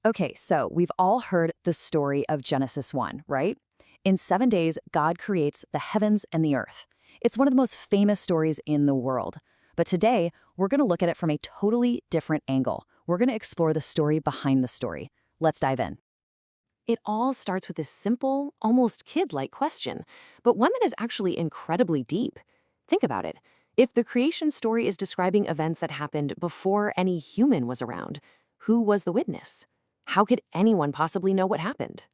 Okay, so we've all heard the story of Genesis 1, right? In 7 days, God creates the heavens and the earth. It's one of the most famous stories in the world. But today, we're going to look at it from a totally different angle. We're going to explore the story behind the story. Let's dive in. It all starts with this simple, almost kid-like question, but one that is actually incredibly deep. Think about it. If the creation story is describing events that happened before any human was around, who was the witness? How could anyone possibly know what happened?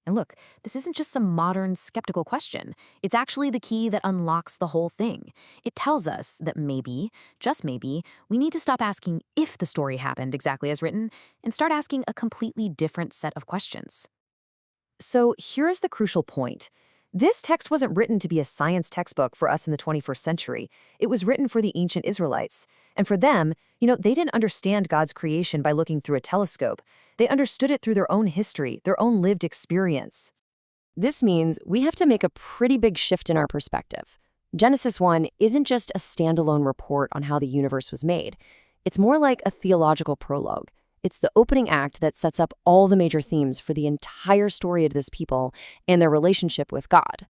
And look, this isn't just some modern skeptical question. It's actually the key that unlocks the whole thing. It tells us that maybe, just maybe, we need to stop asking if the story happened exactly as written and start asking a completely different set of questions. So here's the crucial point. This text wasn't written to be a science textbook for us in the 21st century. It was written for the ancient Israelites. And for them, they didn't understand God's creation by looking through a telescope. They understood it through their own history, their own lived experience. This means we have to make a pretty big shift in our perspective. Genesis 1 isn't just a standalone report on how the universe was made. It's more like a theological prologue. It's the opening act that sets up all the major themes for the entire story of this people and their relationship with God.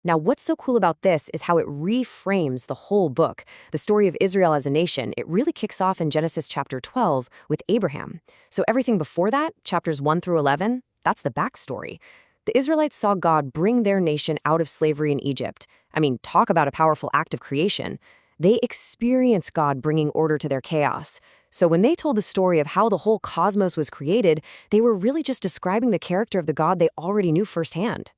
Now, what's so cool about this is how it reframes the whole book. The story of Israel as a nation, it really kicks off in Genesis chapter 12 with Abraham. So everything before that, chapters 1 through 11, that's the backstory. The Israelites saw God bring their nation out of slavery in Egypt. I mean, talk about a powerful act of creation. They experienced God bringing order to their chaos. So when they told the story of how the whole cosmos was created, they were really just describing the character of the God they already knew firsthand.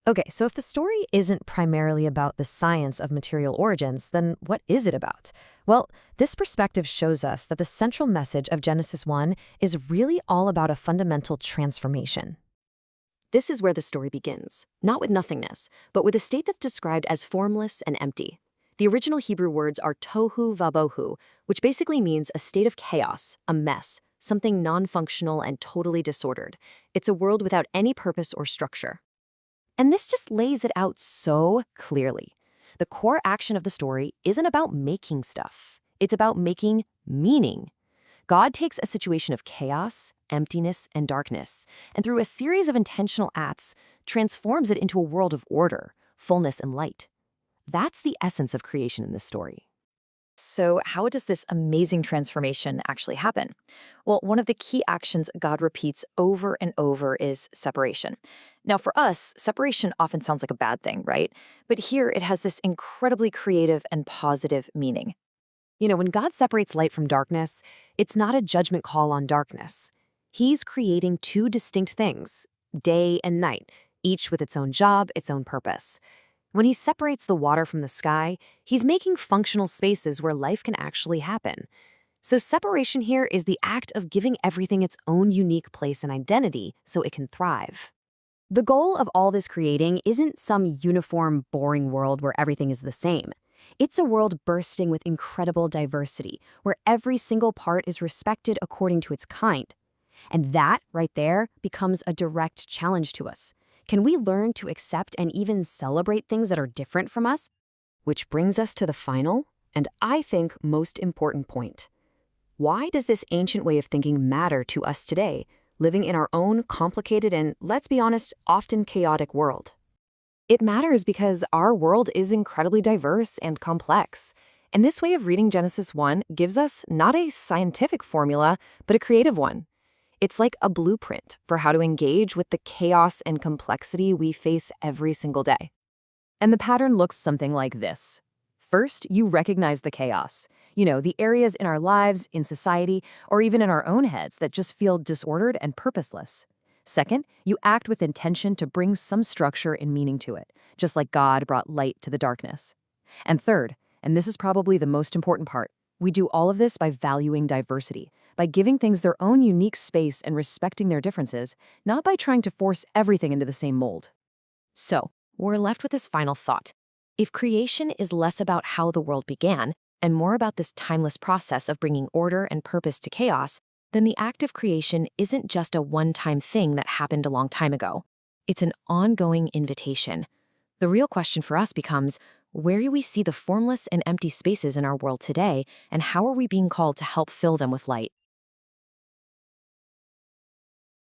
Okay, so if the story isn't primarily about the science of material origins, then what is it about? Well, this perspective shows us that the central message of Genesis 1 is really all about a fundamental transformation. This is where the story begins, not with nothingness, but with a state that's described as formless and empty. The original Hebrew words are tohu vabohu, which basically means a state of chaos, a mess, something non-functional and totally disordered. It's a world without any purpose or structure. And this just lays it out so clearly. The core action of the story isn't about making stuff. It's about making meaning. God takes a situation of chaos, emptiness, and darkness, and through a series of intentional acts, transforms it into a world of order, fullness, and light. That's the essence of creation in this story. So how does this amazing transformation actually happen? Well, one of the key actions God repeats over and over is separation. Now, for us, separation often sounds like a bad thing, right? But here it has this incredibly creative and positive meaning. When God separates light from darkness, it's not a judgment call on darkness. He's creating two distinct things, day and night, each with its own job, its own purpose. When he separates the water from the sky, he's making functional spaces where life can actually happen. So separation here is the act of giving everything its own unique place and identity so it can thrive. The goal of all this creating isn't some uniform, boring world where everything is the same. It's a world bursting with incredible diversity, where every single part is respected according to its kind. And that, right there, becomes a direct challenge to us. Can we learn to accept and even celebrate things that are different from us? Which brings us to the final, and I think most important point. Why does this ancient way of thinking matter to us today, living in our own complicated and, let's be honest, often chaotic world? It matters because our world is incredibly diverse and complex. And this way of reading Genesis 1 gives us not a scientific formula, but a creative one. It's like a blueprint for how to engage with the chaos and complexity we face every single day. And the pattern looks something like this. First, you recognize the chaos. The areas in our lives, in society, or even in our own heads that just feel disordered and purposeless. Second, you act with intention to bring some structure and meaning to it, just like God brought light to the darkness. And third, and this is probably the most important part, we do all of this by valuing diversity, by giving things their own unique space and respecting their differences, not by trying to force everything into the same mold. So, we're left with this final thought. If creation is less about how the world began and more about this timeless process of bringing order and purpose to chaos, then the act of creation isn't just a one-time thing that happened a long time ago. It's an ongoing invitation. The real question for us becomes, where do we see the formless and empty spaces in our world today, and how are we being called to help fill them with light?